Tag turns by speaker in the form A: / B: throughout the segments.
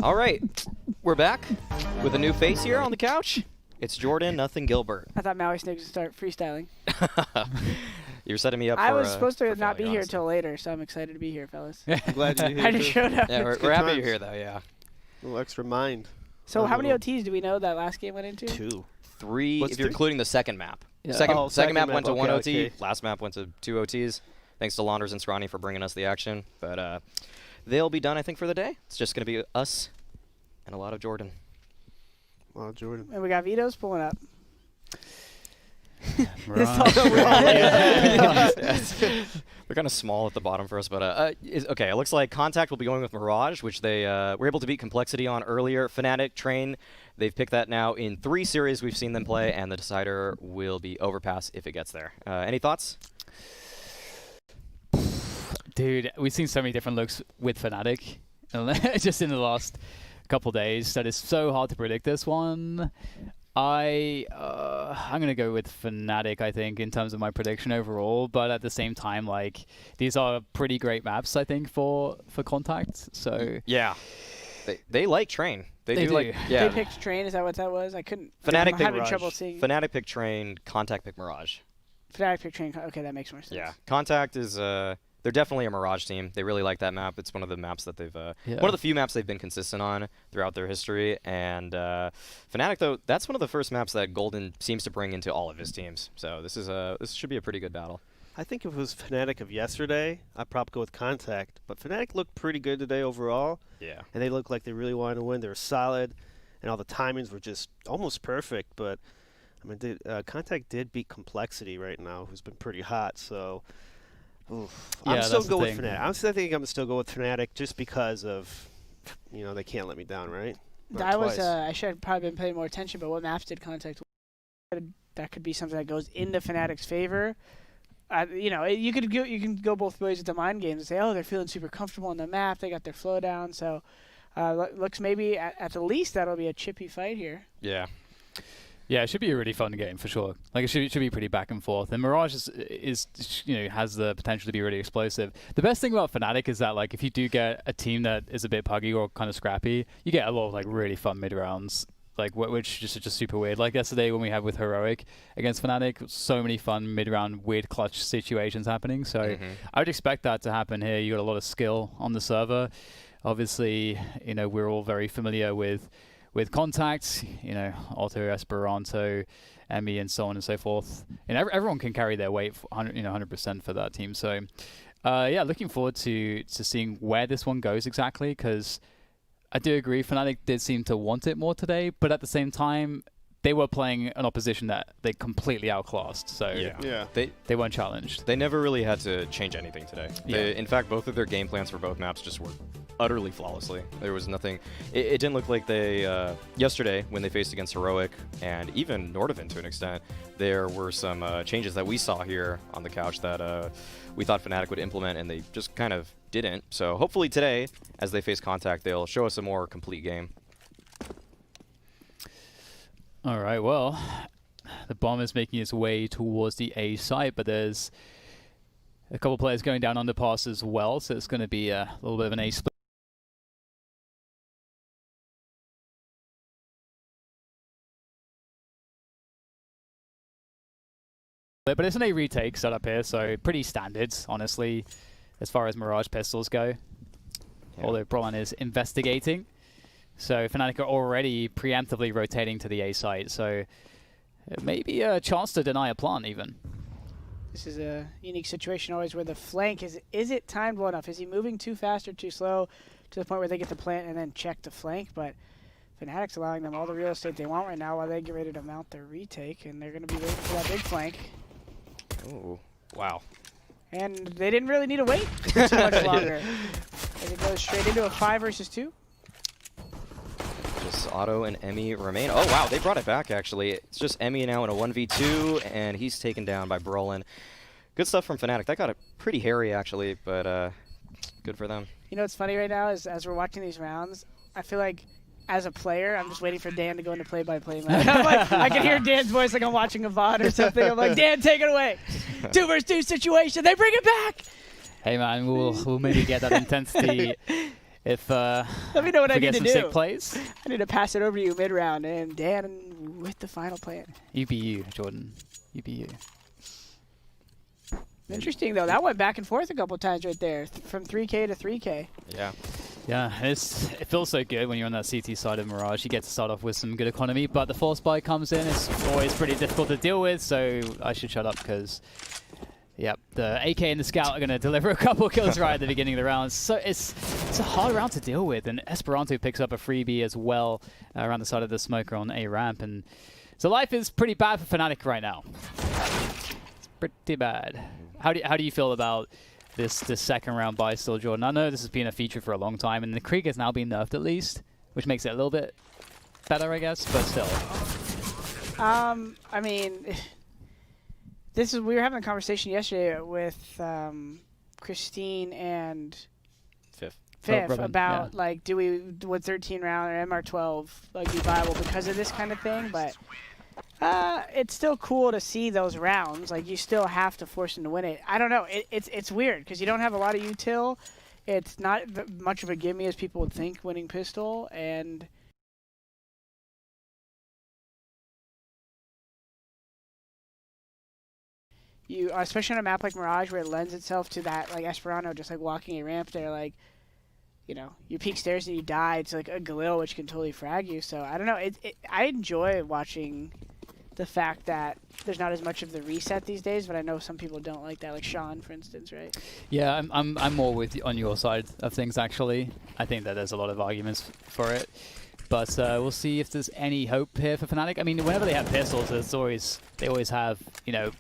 A: All right, we're back with a new face here on the couch. It's Jordan, nothing Gilbert.
B: I thought Maui Snakes would start freestyling.
A: You're setting me up for
B: I was supposed to not be
A: failing,
B: here
A: honestly.
B: until later, so I'm excited to be here, fellas.
C: I'm glad you're here.
B: I just showed up.
A: Yeah, we're happy you're here, though, yeah.
C: A little extra mind.
B: So how many OTs do we know that last game went into?
C: 2.
A: 3,
C: What's
A: if you're
C: three?
A: including the second map.
B: Yeah.
A: Second map went to
C: okay,
A: 1 OT,
C: okay.
A: last map went to 2 OTs. Thanks to Launders and Scrawny for bringing us the action. But they'll be done, I think, for the day. It's just going to be us and a lot of Jordan.
C: Wow, Jordan.
B: And we got Vito's pulling up.
A: They're kind of small at the bottom for us, but okay. It looks like Contact will be going with Mirage, which they were able to beat Complexity on earlier. Fnatic, Train, they've picked that now in 3 series we've seen them play, and the decider will be Overpass if it gets there. Any thoughts?
D: Dude, we've seen so many different looks with Fnatic just in the last couple days that it's so hard to predict this one. I'm gonna go with Fnatic, I think, in terms of my prediction overall. But at the same time, like, these are pretty great maps, I think, for Contact. So
A: yeah, they like Train. They do like
B: They picked Train. Is that what that was? I couldn't.
A: Fnatic
B: I'm
A: picked
B: having trouble seeing.
A: Fnatic picked Train. Contact picked Mirage.
B: Fnatic picked Train. Okay, that makes more sense.
A: Yeah, Contact is they're definitely a Mirage team. They really like that map. It's one of the maps that they've one of the few maps they've been consistent on throughout their history. And Fnatic, though, that's one of the first maps that Golden seems to bring into all of his teams. So this should be a pretty good battle.
C: I think if it was Fnatic of yesterday, I'd probably go with Contact. But Fnatic looked pretty good today overall.
A: Yeah.
C: And they looked like they really wanted to win. They were solid, and all the timings were just almost perfect. But I mean, Contact did beat Complexity right now, who's been pretty hot. So. Oof.
D: Yeah,
C: I'm still
D: that's the
C: going with
D: thing.
C: Fnatic. I'm still thinking I'm still go with Fnatic just because of, they can't let me down, right? Not twice.
B: I should have probably been paying more attention. But what maps did Contact? That could be something that goes into Fnatic's favor. You can go both ways with the mind games and say, oh, they're feeling super comfortable on the map. They got their flow down. So looks maybe at the least that'll be a chippy fight here.
A: Yeah.
D: yeah, it should be a really fun game for sure. Like, it should be pretty back and forth. And Mirage is has the potential to be really explosive. The best thing about Fnatic is that, like, if you do get a team that is a bit puggy or kind of scrappy, you get a lot of, like, really fun mid rounds. Like, which is just super weird. Like yesterday when we had with Heroic against Fnatic, so many fun mid-round weird clutch situations happening. So I would expect that to happen here. You got a lot of skill on the server. Obviously, we're all very familiar with Contact, Otto, Esperanto, Emmy, and so on and so forth. And everyone can carry their weight, 100% for that team. So, yeah, looking forward to seeing where this one goes exactly, because I do agree, Fnatic did seem to want it more today, but at the same time, they were playing an opposition that they completely outclassed, so they weren't challenged.
A: They never really had to change anything today. In fact, both of their game plans for both maps just worked utterly flawlessly. There was nothing. It didn't look like they yesterday when they faced against Heroic and even Nordovan to an extent. There were some changes that we saw here on the couch that we thought Fnatic would implement, and they just kind of didn't. So hopefully today, as they face Contact, they'll show us a more complete game.
D: All right, well, the bomb is making its way towards the A site, but there's a couple players going down underpass as well, so it's going to be a little bit of an A split. But it's an A retake setup here, so pretty standard, honestly, as far as Mirage pistols go. Yeah. Although Brolan is investigating. So Fnatic are already preemptively rotating to the A site, so maybe a chance to deny a plant even.
B: This is a unique situation always where the flank is it timed well enough? Is he moving too fast or too slow to the point where they get the plant and then check the flank? But Fnatic's allowing them all the real estate they want right now while they get ready to mount their retake, and they're going to be waiting for that big flank.
A: Oh, wow.
B: And they didn't really need to wait too much longer. As it goes straight into a 5 versus 2.
A: Just Otto and Emmy remain. Oh, wow, they brought it back, actually. It's just Emmy now in a 1v2, and he's taken down by Brolan. Good stuff from Fnatic. That got it pretty hairy, actually, but good for them.
B: What's funny right now is as we're watching these rounds, I feel like as a player, I'm just waiting for Dan to go into play-by-play mode. I'm like, I can hear Dan's voice like I'm watching a VOD or something. I'm like, Dan, take it away. 2 versus 2 situation. They bring it back.
D: Hey, man, we'll maybe get that intensity if
B: Let me know what I
D: get
B: need to
D: some
B: do.
D: sick plays.
B: I need to pass it over to you mid-round, and Dan with the final plan.
D: You be you, Jordan. You be you.
B: Interesting, though. That went back and forth a couple times right there, from 3K to 3K.
A: Yeah.
D: Yeah, it feels so good when you're on that CT side of Mirage. You get to start off with some good economy, but the force buy comes in. It's always pretty difficult to deal with, so I should shut up because, yep, the AK and the Scout are going to deliver a couple kills right at the beginning of the round. So it's a hard round to deal with, and Esperanto picks up a freebie as well around the side of the smoker on A ramp, and so life is pretty bad for Fnatic right now. It's pretty bad. How do you feel about this second round buy still, Jordan? I know this has been a feature for a long time, and the Krieg has now been nerfed at least, which makes it a little bit better, I guess, but still.
B: I mean, we were having a conversation yesterday with Christine and Fifth about like, would 13 round or MR12 like be viable because of this kind of thing, but it's still cool to see those rounds. Like, you still have to force them to win it. I don't know. It's weird because you don't have a lot of util. It's not much of a gimme as people would think winning pistol, and you, especially on a map like Mirage where it lends itself to that, like Esperanto just like walking a ramp there, like, you know, you peek stairs and you die. It's like a Galil which can totally frag you. So I don't know. I enjoy watching the fact that there's not as much of the reset these days, but I know some people don't like that, like Sean, for instance, right?
D: Yeah, I'm more on your side of things, actually. I think that there's a lot of arguments for it, but we'll see if there's any hope here for Fnatic. I mean, whenever they have pistols, they always have, you know,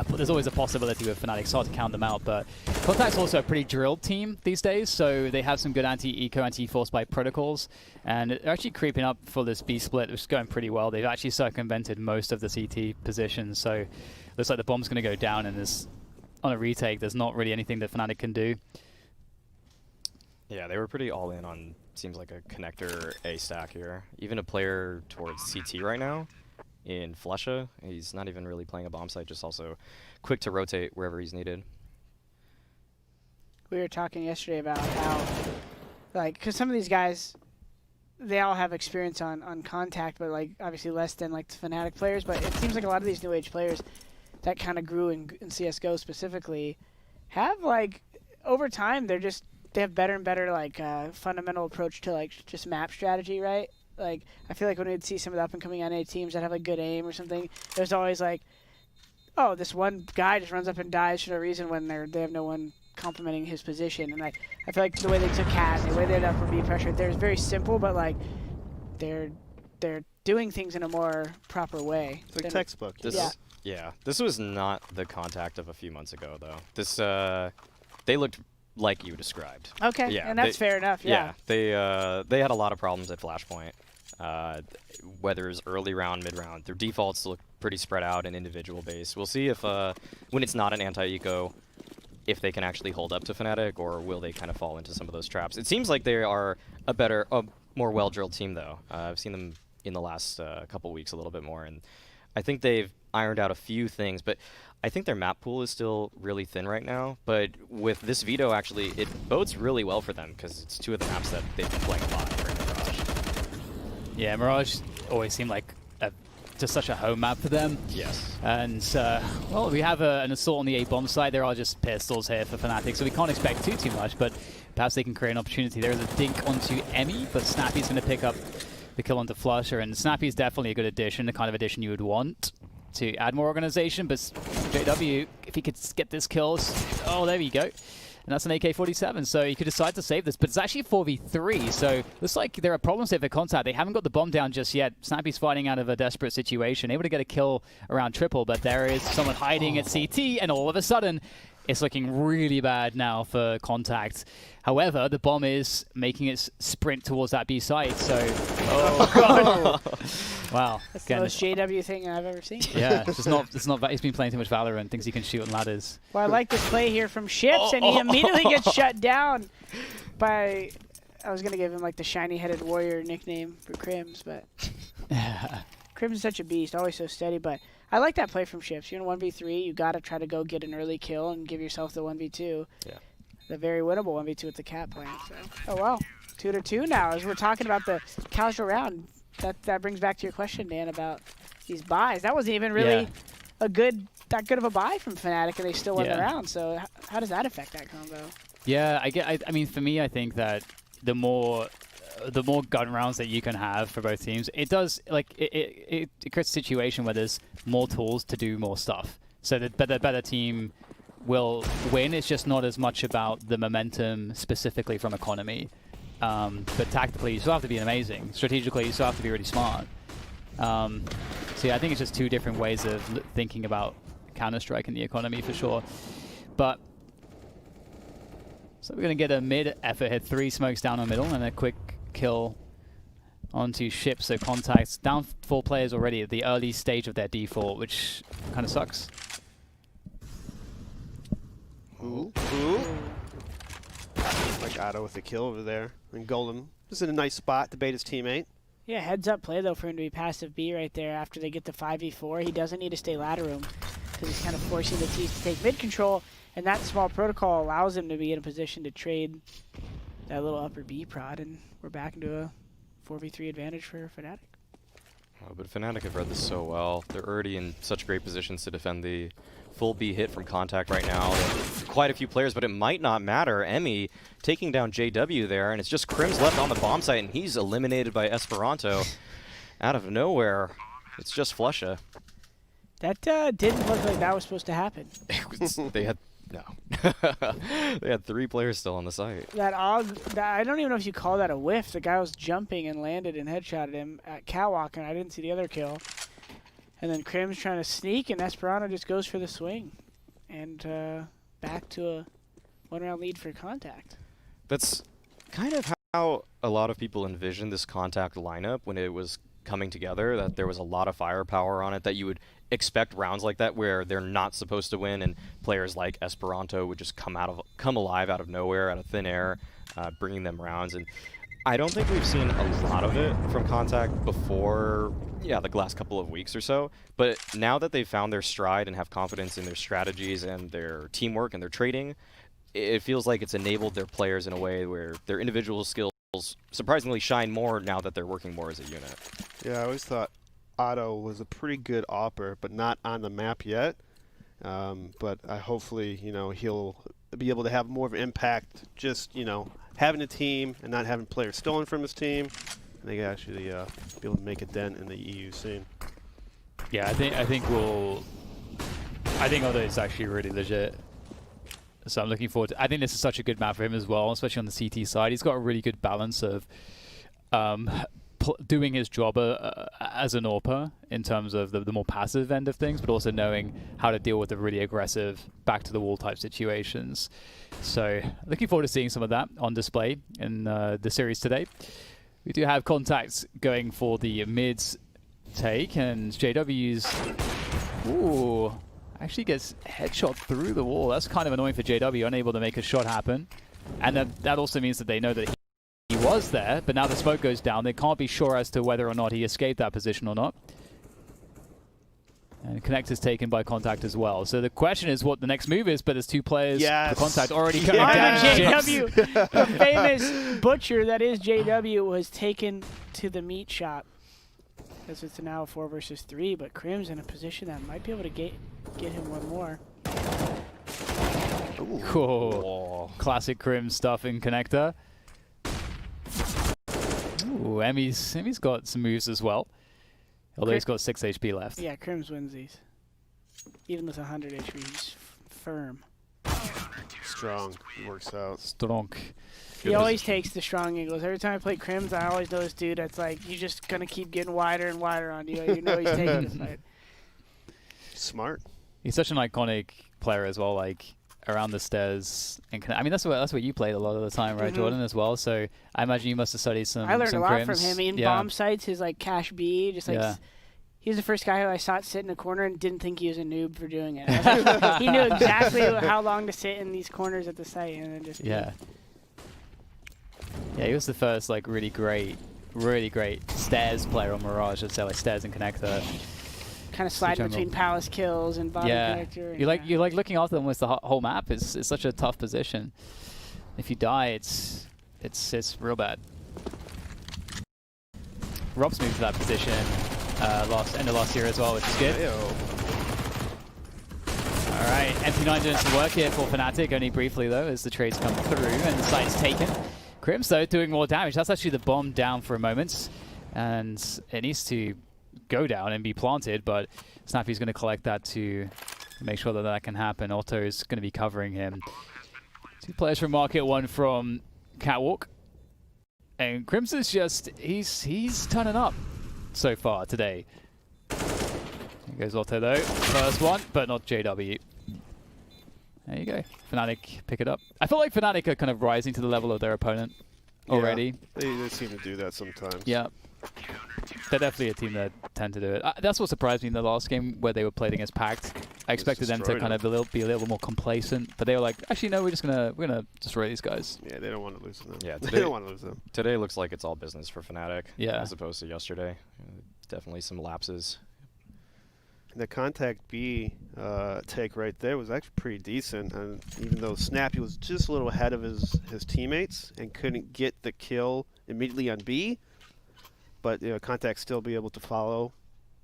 D: there's always a possibility with Fnatic. It's hard to count them out, but Contact's also a pretty drilled team these days, so they have some good anti-eco, anti-force buy protocols, and they're actually creeping up for this B split, which is going pretty well. They've actually circumvented most of the CT positions, so looks like the bomb's going to go down, and on a retake, there's not really anything that Fnatic can do.
A: Yeah, they were pretty all in on, seems like a connector A stack here. Even a player towards CT right now in Flusha, he's not even really playing a bomb site, just also quick to rotate wherever he's needed.
B: We were talking yesterday about how, like, because some of these guys, they all have experience on contact, but like obviously less than like the Fnatic players. But it seems like a lot of these new age players that kind of grew in CSGo specifically have, like, over time they have better and better like fundamental approach to like just map strategy, right? Like, I feel like when we'd see some of the up-and-coming NA teams that have, like, good aim or something, there's always, like, oh, this one guy just runs up and dies for no reason when they have no one complimenting his position. And, like, I feel like the way they took Cat, the way they did upper B pressure, there's very simple, but, like, they're doing things in a more proper way.
C: It's like textbook.
A: Yeah, this was not the Contact of a few months ago, though. This, they looked like you described.
B: Okay,
A: yeah,
B: and that's fair enough, yeah.
A: They had a lot of problems at Flashpoint. Whether it's early round, mid-round, their defaults look pretty spread out and individual based. We'll see if, when it's not an anti-eco, if they can actually hold up to Fnatic, or will they kind of fall into some of those traps. It seems like they are a more well-drilled team, though. I've seen them in the last couple weeks a little bit more, and I think they've ironed out a few things, but I think their map pool is still really thin right now. But with this veto, actually, it bodes really well for them, because it's two of the maps that they've been playing a lot during Mirage.
D: Yeah, Mirage always seemed like just such a home map for them.
A: Yes.
D: And, well, we have an assault on the A-bomb side. There are just pistols here for Fnatic, so we can't expect too much, but perhaps they can create an opportunity. There is a dink onto Emmy, but Snappy's going to pick up the kill onto Flusher, and Snappy's definitely a good addition, the kind of addition you would want to add more organization, but JW, if he could get this kill, oh, there we go. And that's an AK-47, so he could decide to save this, but it's actually 4v3, so looks like there are problems here for Contact. They haven't got the bomb down just yet. Snappy's fighting out of a desperate situation, able to get a kill around triple, but there is someone hiding at CT, and all of a sudden, it's looking really bad now for Contact. However, the bomb is making its sprint towards that B site, so... Oh, God! Wow.
B: That's the most JW thing I've ever seen.
D: Yeah, it's not. He's been playing too much Valorant, thinks he can shoot on ladders.
B: Well, I like this play here from Ships, and he immediately gets shut down by... I was going to give him, like, the shiny-headed warrior nickname for Crims, but... Crims is such a beast, always so steady, but I like that play from Ships. You're in 1v3, you got to try to go get an early kill and give yourself the 1v2.
A: Yeah.
B: the very winnable 1v2 with the cat plant. So. Oh, well. 2-2 now. As we're talking about the casual round, that brings back to your question, Dan, about these buys. That wasn't even really that good of a buy from Fnatic, and they still won the round. So how does that affect that combo?
D: Yeah, I mean, for me, I think that the more gun rounds that you can have for both teams, it does, like, it creates a situation where there's more tools to do more stuff. So the better team will win. It's just not as much about the momentum specifically from economy. But tactically, you still have to be amazing. Strategically, you still have to be really smart. So yeah, I think it's just two different ways of thinking about Counter-Strike and the economy for sure. But so we're going to get a mid-effort hit, 3 smokes down the middle, and a quick kill onto Ship. So Contact's down 4 players already at the early stage of their default, which kind of sucks.
C: Ooh. Like Otto with a kill over there. And Golden is in a nice spot to bait his teammate.
B: Yeah, heads up play, though, for him to be passive B right there after they get the 5v4. He doesn't need to stay ladder room because he's kind of forcing the T's to take mid control, and that small protocol allows him to be in a position to trade that little upper B prod, and we're back into a 4v3 advantage for Fnatic.
A: Oh, but Fnatic have read this so well. They're already in such great positions to defend the full B hit from Contact right now. Quite a few players, but it might not matter. Emmy taking down JW there, and it's just Crims left on the bomb site, and he's eliminated by Esperanto. Out of nowhere, it's just Flusha.
B: That didn't look like that was supposed to happen.
A: They had they had 3 players still on the site.
B: That I don't even know if you call that a whiff. The guy was jumping and landed and headshotted him at catwalk, and I didn't see the other kill. And then Crim's trying to sneak, and Esperanto just goes for the swing. And back to a 1-round lead for Contact.
A: That's kind of how a lot of people envisioned this Contact lineup when it was coming together, that there was a lot of firepower on it, that you would expect rounds like that where they're not supposed to win, and players like Esperanto would just come alive out of nowhere, out of thin air, bringing them rounds. And I don't think we've seen a lot of it from Contact before, the last couple of weeks or so. But now that they've found their stride and have confidence in their strategies and their teamwork and their trading, it feels like it's enabled their players in a way where their individual skills surprisingly shine more now that they're working more as a unit.
C: Yeah, I always thought Otto was a pretty good AWPer, but not on the map yet. But hopefully, he'll be able to have more of an impact just, having a team and not having players stolen from his team. And they can actually be able to make a dent in the EU scene.
D: Yeah, I think Otto is actually really legit. So I'm looking forward to, I think this is such a good map for him as well, especially on the CT side. He's got a really good balance of doing his job as an AWPer in terms of the more passive end of things, but also knowing how to deal with the really aggressive back-to-the-wall type situations. So looking forward to seeing some of that on display in the series today. We do have Contacts going for the mids take, and JW's actually gets headshot through the wall. That's kind of annoying for JW, unable to make a shot happen. And that also means that they know that he was there, but now the smoke goes down. They can't be sure as to whether or not he escaped that position or not. And Connect is taken by Contact as well. So the question is what the next move is, but there's 2 players for Contact already coming down.
B: JW, the famous butcher that is JW, was taken to the meat shop. Because it's now a 4 versus 3, but Crim's in a position that might be able to get him one more.
D: Cool. Classic Crim stuff in Connector. Ooh, Emmy's got some moves as well. Although he's got 6 HP left.
B: Yeah, Crims wins these. Even with 100 HP, he's firm.
C: Strong. He works out.
D: Strong.
B: He always takes the strong angles. Every time I play Crims, I always know this dude that's like, he's just going to keep getting wider and wider on you. You know he's taking the fight.
C: Smart.
D: He's such an iconic player as well, like around the stairs. And I mean, that's what you played a lot of the time, right, Jordan, as well? So I imagine you must have studied some
B: I learned a lot
D: Crims.
B: from him. In bomb sites, his like cash B, just like he was the first guy who I saw sit in a corner and didn't think he was a noob for doing it. He knew exactly how long to sit in these corners at the site, and then just
D: Yeah, he was the first like really great stairs player on Mirage. I'd say like stairs and Connector.
B: Kind of sliding between palace kills and bottom connector. And
D: you like looking after them with the whole map. It's such a tough position. If you die, it's real bad. Rob's moved to that position end of last year as well, which is good. All right, MP9 doing some work here for Fnatic, only briefly though, as the trades come through and the site's taken. Crims though doing more damage. That's actually the bomb down for a moment, and it needs to go down and be planted, but Snappy's going to collect that to make sure that that can happen. Otto is going to be covering him. 2 players from Market, 1 from Catwalk. And Crims is just, he's turning up so far today. Here goes Otto though. First one, but not JW. There you go. Fnatic pick it up. I feel like Fnatic are kind of rising to the level of their opponent already.
C: Yeah, they seem to do that sometimes.
D: Yeah. They're definitely a team that tend to do it. That's what surprised me in the last game where they were played against Pact. I expected them to kind of be a little more complacent, but they were like, actually no, we're gonna destroy these guys.
C: Yeah, they don't want to lose them.
A: Yeah,
C: they don't want to lose them.
A: Today looks like it's all business for Fnatic,
D: Yeah.
A: as opposed to yesterday. Definitely some lapses.
C: The contact B take right there was actually pretty decent, and even though Snappy was just a little ahead of his teammates and couldn't get the kill immediately on B, but contact still be able to follow,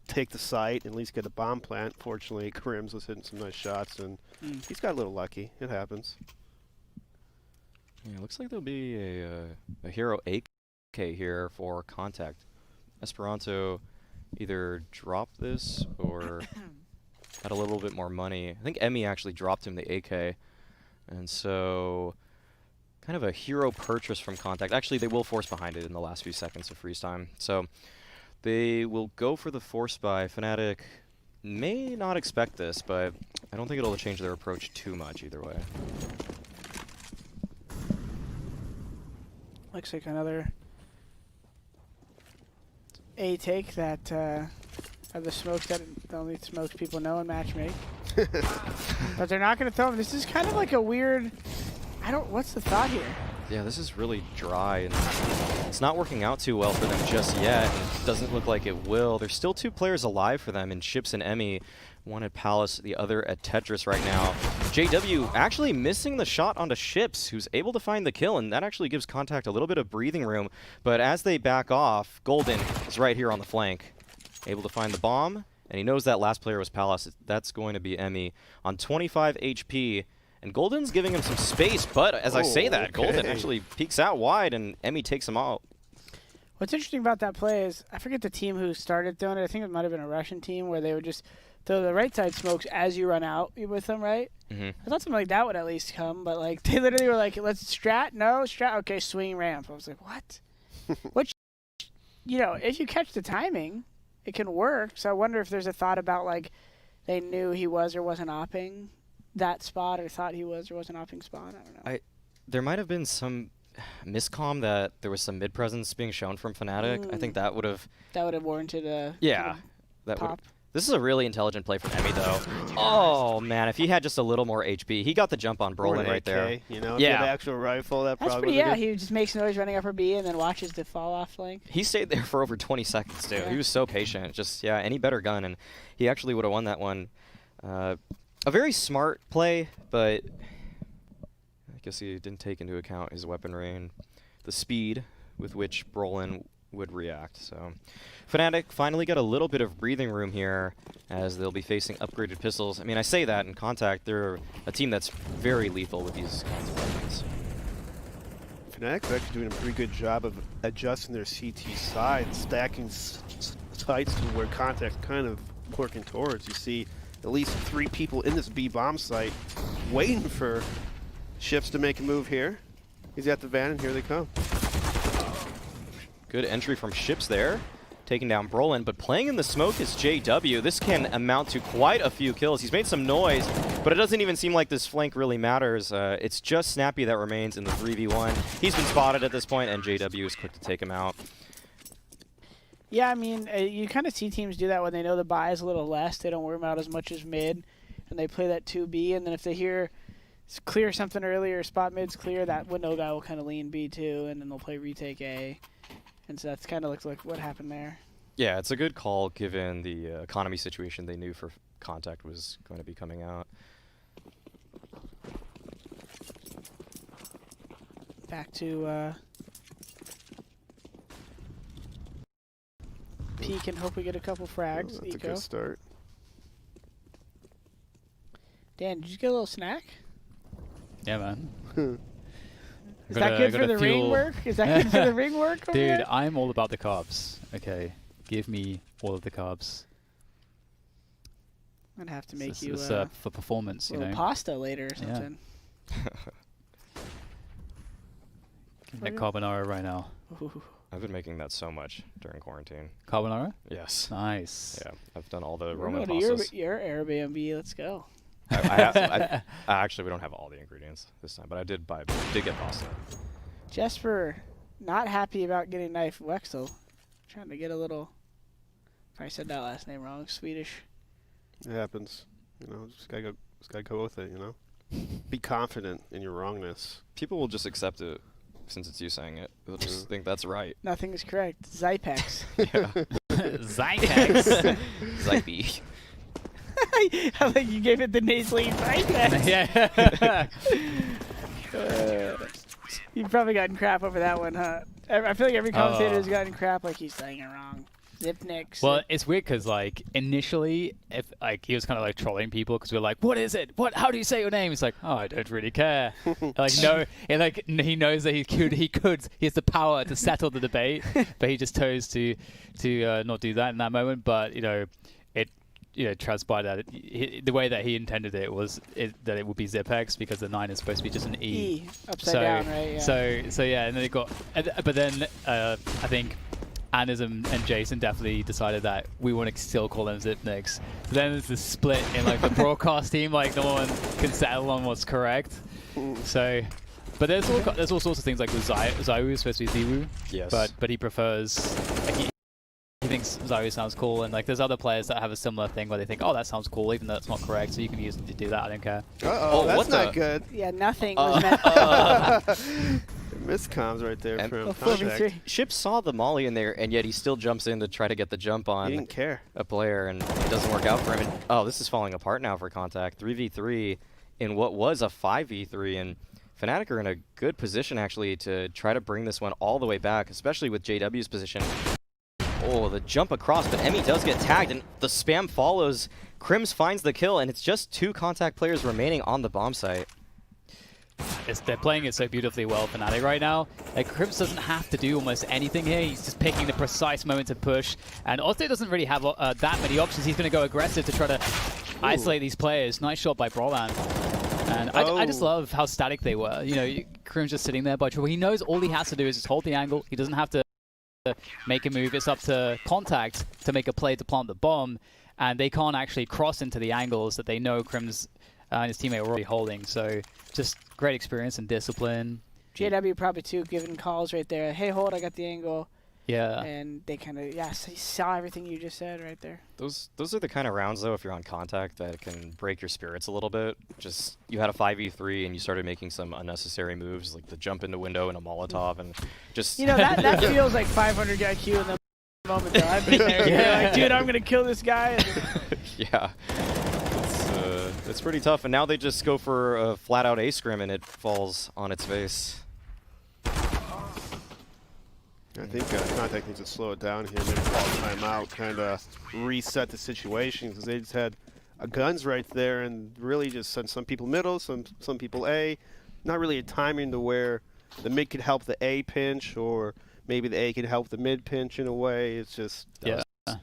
C: take the site, and at least get a bomb plant. Fortunately, Crims was hitting some nice shots, and he's got a little lucky. It happens.
A: Yeah, it looks like there'll be a hero AK here for contact. Esperanto either dropped this or had a little bit more money. I think Emmy actually dropped him the AK, and so kind of a hero purchase from contact. Actually, they will force behind it in the last few seconds of freeze time. So they will go for the force buy. Fnatic may not expect this, but I don't think it'll change their approach too much either way.
B: Looks like another A take that of the smokes that the only smokes people know in matchmake. But they're not going to throw them. This is kind of like a weird. What's the thought here?
A: Yeah, this is really dry, and it's not working out too well for them just yet. It doesn't look like it will. There's still 2 players alive for them in Ships and Emmy. One at Palace, the other at Tetris right now. JW actually missing the shot onto Ships, who's able to find the kill, and that actually gives contact a little bit of breathing room. But as they back off, Golden is right here on the flank, able to find the bomb, and he knows that last player was Palace. That's going to be Emmy on 25 HP. And Golden's giving him some space, but as I say that, Golden actually peeks out wide, and Emmy takes him out.
B: What's interesting about that play is, I forget the team who started throwing it. I think it might have been a Russian team where they would just throw the right side smokes as you run out with them, right?
A: Mm-hmm.
B: I thought something like that would at least come, but like they literally were like, let's strat, no, strat, okay, swing ramp. I was like, what? Which, if you catch the timing, it can work. So I wonder if there's a thought about like they knew he was or wasn't opping that spot, or thought he was or wasn't opping spot. I don't know.
A: There might have been some miscomm that there was some mid presence being shown from Fnatic. I think that would have
B: warranted a
A: that
B: pop.
A: This is a really intelligent play from Emmy though. Oh man, if he had just a little more HP, he got the jump on Brolin right there.
C: If he had an actual rifle, that
B: That's
C: probably
B: pretty. He just makes noise running upper B and then watches the fall off flank.
A: He stayed there for over 20 seconds too. He was so patient. Just any better gun, and he actually would have won that one. A very smart play, but I guess he didn't take into account his weaponry and the speed with which Brolin would react. So Fnatic finally got a little bit of breathing room here as they'll be facing upgraded pistols. I mean, I say that in contact, they're a team that's very lethal with these kinds of weapons.
C: Fnatic's actually doing a pretty good job of adjusting their CT side, stacking sites to where contact's kind of working towards. You see at least 3 people in this B bomb site waiting for Ships to make a move here. He's at the van, and here they come.
A: Good entry from Ships there, taking down Brolin, but playing in the smoke is JW. This can amount to quite a few kills. He's made some noise, but it doesn't even seem like this flank really matters. It's just Snappy that remains in the 3v1. He's been spotted at this point, and JW is quick to take him out.
B: Yeah, I mean, you kind of see teams do that when they know the buy is a little less. They don't worry about as much as mid, and they play that 2B, and then if they hear clear something earlier, spot mid's clear, that window guy will kind of lean B too, and then they'll play retake A. And so that's kind of looks like what happened there.
A: Yeah, it's a good call given the economy situation they knew for contact was going to be coming out.
B: back to peek and hope we get a couple frags.
C: That's a good start.
B: Dan, did you get a little snack?
D: Yeah, man.
B: Is that good for the ring work? Is that good for the ring work?
D: Dude,
B: there?
D: I'm all about the carbs. Okay, give me all of the carbs.
B: I'm gonna have to make you
D: for performance, you know.
B: Pasta later or something.
D: Give me a carbonara right now.
B: Ooh.
A: I've been making that so much during quarantine.
D: Carbonara?
A: Yes.
D: Nice.
A: Yeah, I've done all the
B: We're
A: Roman
B: going to
A: pastas.
B: your Airbnb. Let's go.
A: Actually, we don't have all the ingredients this time, but I did get pasta.
B: Jesper, not happy about getting knife Wexel. Trying to get a little. If I said that last name wrong, Swedish.
C: It happens. You know, just gotta go with it. You know, be confident in your wrongness.
A: People will just accept it since it's you saying it. They'll just think that's right.
B: Nothing is correct. Zypex.
A: Yeah.
D: Zypex.
A: Zype.
B: I think you gave it the nasally Zypex.
D: Yeah.
B: You've probably gotten crap over that one, huh? I feel like every commentator has gotten crap like he's saying it wrong. Zipniks.
D: Well, it's weird because like initially, if like he was kind of like trolling people because we were like, "What is it? What? How do you say your name?" He's like, "Oh, I don't really care." Like no, and like he knows that he has the power to settle the debate, but he just chose to not do that in that moment. But it transpired that the way that he intended it was that it would be Zipex because the 9 is supposed to be just an E.
B: Upside down, right? Yeah.
D: So yeah, and then it got, but then I think Anism and Jason definitely decided that we want to still call them Zipniks. So then there's this split in like the broadcast team, like no one can settle on what's correct. So, but there's all sorts of things like with Zaiwu is supposed to be Ziwu.
A: Yes.
D: But he prefers like he thinks Zaiwu sounds cool, and like there's other players that have a similar thing where they think, oh, that sounds cool, even though it's not correct. So you can use it to do that. I don't care.
C: Uh-oh, that's not good.
B: Yeah, nothing was meant.
C: Miscoms right there
A: And
C: from
B: 4v3.
C: Contact.
A: Ship saw the molly in there, and yet he still jumps in to try to get the jump
C: He
A: on
C: didn't care.
A: a player, and it doesn't work out for him. And, oh, this is falling apart now for Contact. 3v3 in what was a 5v3, and Fnatic are in a good position, actually, to try to bring this one all the way back, especially with JW's position. Oh, the jump across, but Emmy does get tagged, and the spam follows. Crims finds the kill, and it's just 2 Contact players remaining on the bomb site.
D: They're playing it so beautifully well, Fnatic, right now. Like, Crims doesn't have to do almost anything here. He's just picking the precise moment to push. And Otto doesn't really have that many options. He's going to go aggressive to try to isolate these players. Nice shot by Brolan. And I just love how static they were. You know, Crims just sitting there by trouble. He knows all he has to do is just hold the angle. He doesn't have to make a move. It's up to Contact to make a play to plant the bomb. And they can't actually cross into the angles that they know Crims and his teammate were already holding. So just great experience and discipline.
B: JW probably too, giving calls right there. Hey, hold, I got the angle.
D: Yeah.
B: And they kind of, saw everything you just said right there.
A: Those are the kind of rounds, though, if you're on Contact, that can break your spirits a little bit. Just, you had a 5v3 and you started making some unnecessary moves, like the jump in the window and a Molotov, and just...
B: You know, that feels like 500 IQ in the moment, though. I've been there.
D: Yeah.
B: You're like, dude, I'm going to kill this guy.
A: Yeah. It's pretty tough, and now they just go for a flat-out A-scrim, and it falls on its face.
C: I think Contact needs to slow it down here, maybe call timeout, kind of reset the situation, because they just had guns right there and really just sent some people middle, some people A. Not really a timing to where the mid could help the A pinch, or maybe the A could help the mid pinch in a way. It's just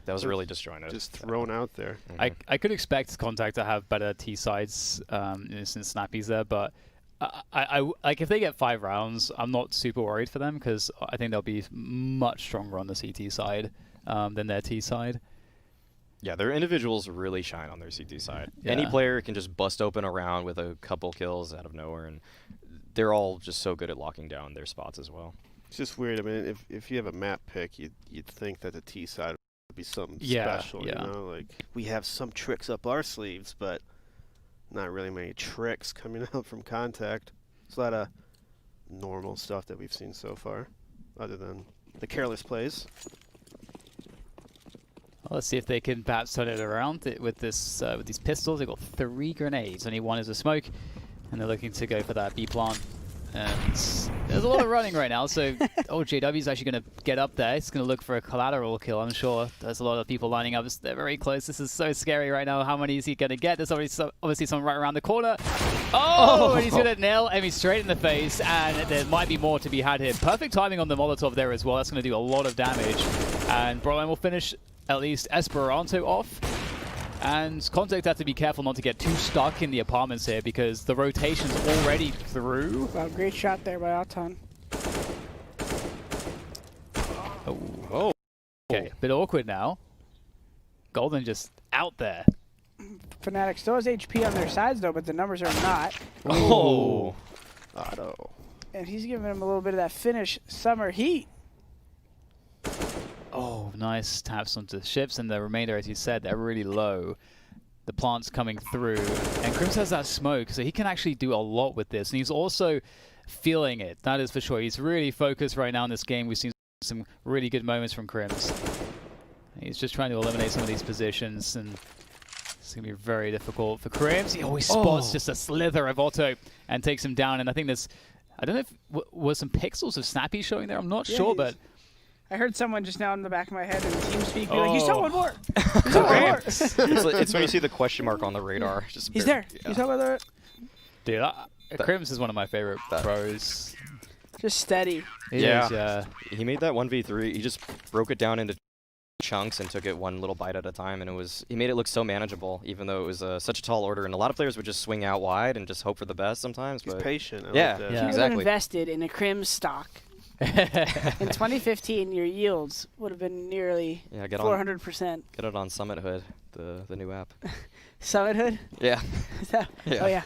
A: That was really disjointed.
C: just thrown out there.
D: I could expect Contact to have better T sides since Snappy's there, but I like if they get 5 rounds, I'm not super worried for them because I think they'll be much stronger on the CT side than their T side.
A: Yeah, their individuals really shine on their CT side.
D: Yeah.
A: Any player can just bust open a round with a couple kills out of nowhere, and they're all just so good at locking down their spots as well.
C: It's just weird. I mean, if you have a map pick, you'd think that the T side would be something
D: Yeah,
C: special.
D: yeah.
C: You know, like we have some tricks up our sleeves, but not really many tricks coming out from Contact. It's a lot of normal stuff that we've seen so far, other than the careless plays.
D: Well, let's see if they can perhaps turn it around with this with these pistols. They've got 3 grenades, only 1 is a smoke, and they're looking to go for that B plant. And there's a lot of running right now, so JW's actually going to get up there. He's going to look for a collateral kill, I'm sure. There's a lot of people lining up. They're very close. This is so scary right now. How many is he going to get? There's obviously someone right around the corner. Oh! And he's going to nail Emmy straight in the face, and there might be more to be had here. Perfect timing on the Molotov there as well. That's going to do a lot of damage. And Broline will finish at least Esperanto off. And Contact have to be careful not to get too stuck in the apartments here because the rotation's already through.
B: Wow, great shot there by Alton.
D: Oh. Okay, a bit awkward now. Golden just out there.
B: Fnatic still has HP on their sides though, but the numbers are not.
A: Oh.
C: Otto.
B: And he's giving him a little bit of that Finnish summer heat.
D: Oh, nice taps onto the ships, and the remainder, as you said, they're really low. The plant's coming through, and Crims has that smoke, so he can actually do a lot with this. And he's also feeling it, that is for sure. He's really focused right now in this game. We've seen some really good moments from Crims. He's just trying to eliminate some of these positions, and it's going to be very difficult for Crims. He always spots just a slither of Otto and takes him down, and I think there's, I don't know if, was some pixels of Snappy showing there? I'm not sure, but...
B: I heard someone just now in the back of my head in TeamSpeak be like, "You saw one more." You saw one more.
A: It's when you see the question mark on the radar. Just
B: He's there. Yeah. You saw whether.
D: Dude, Crims is one of my favorite pros.
B: Just steady.
D: He is, yeah.
A: He made that 1v3. He just broke it down into chunks and took it one little bite at a time, and he made it look so manageable, even though it was such a tall order. And a lot of players would just swing out wide and just hope for the best sometimes.
C: He's
A: but
C: patient. I
A: yeah,
C: like that.
B: If you
A: exactly.
B: invested in a Crims stock. In 2015, your yields would have been nearly 400%.
A: Get it on Summit Hood, the new app.
B: Summit Hood?
A: Yeah.
B: Oh, yeah.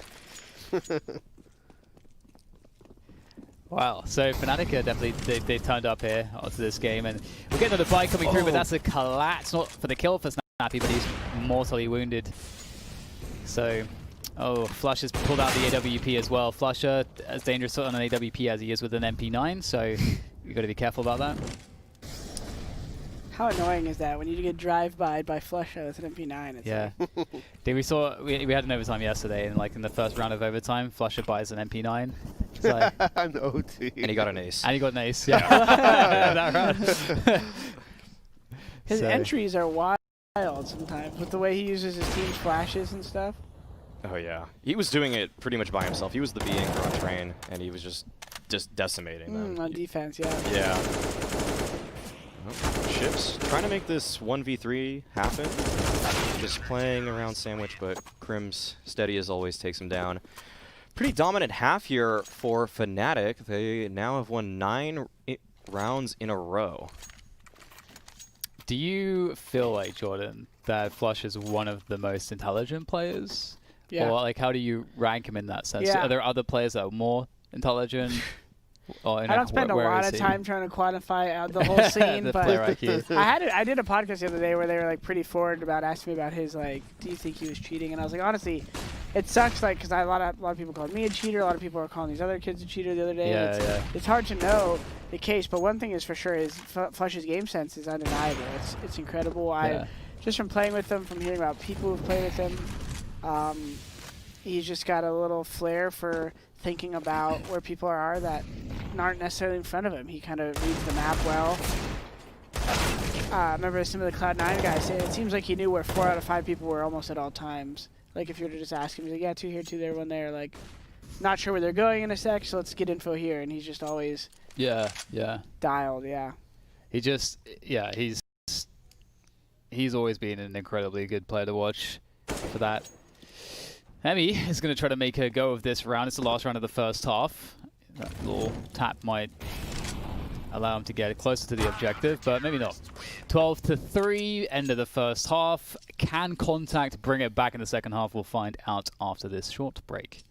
D: Wow, so Fnatic are definitely, they've turned up here onto this game, and we're getting another fight coming through, but that's a collapse, not for the kill for Snappy, but he's mortally wounded. So, Flush has pulled out the AWP as well. Flusher as dangerous on an AWP as he is with an MP9, so you've got to be careful about that.
B: How annoying is that when you get drive-by by Flusher with an MP9? It's
D: yeah. Dude, we had an overtime yesterday, and like in the first round of overtime, Flusher buys an MP9. Like,
C: an OT.
A: And he got an ace.
D: And he got an ace, yeah. That round.
B: His entries are wild sometimes, with the way he uses his team's flashes and stuff.
A: Oh yeah, he was doing it pretty much by himself. He was the B anchor on train, and he was just decimating them.
B: On defense, yeah.
A: Yeah. Ships trying to make this 1v3 happen. Just playing around sandwich, but Crims steady as always takes him down. Pretty dominant half here for Fnatic. They now have won 9 rounds in a row.
D: Do you feel like, Jordan, that Flush is one of the most intelligent players?
B: Yeah.
D: Or like, how do you rank him in that sense?
B: Yeah.
D: Are there other players that are more intelligent? Or
B: I don't spend a lot of time trying to quantify out the whole scene, but I did a podcast the other day where they were like pretty forward about asking me about his like, do you think he was cheating? And I was like, honestly, it sucks, like, because a lot of people called me a cheater. A lot of people are calling these other kids a cheater the other day. It's hard to know the case, but one thing is for sure is Flush's game sense is undeniable. It's incredible. Just from playing with him, from hearing about people who've played with him, he's just got a little flair for thinking about where people are that aren't necessarily in front of him. He kind of reads the map well. I remember some of the Cloud9 guys say it seems like he knew where 4 out of 5 people were almost at all times. Like if you were to just ask him, he's like, yeah, 2 here, 2 there, 1 there. Like, not sure where they're going in a sec, so let's get info here. And he's just always dialed,
D: He just, he's always been an incredibly good player to watch for that. Emmy is going to try to make a go of this round. It's the last round of the first half. That little tap might allow him to get closer to the objective, but maybe not. 12-3, end of the first half. Can Contact bring it back in the second half? We'll find out after this short break.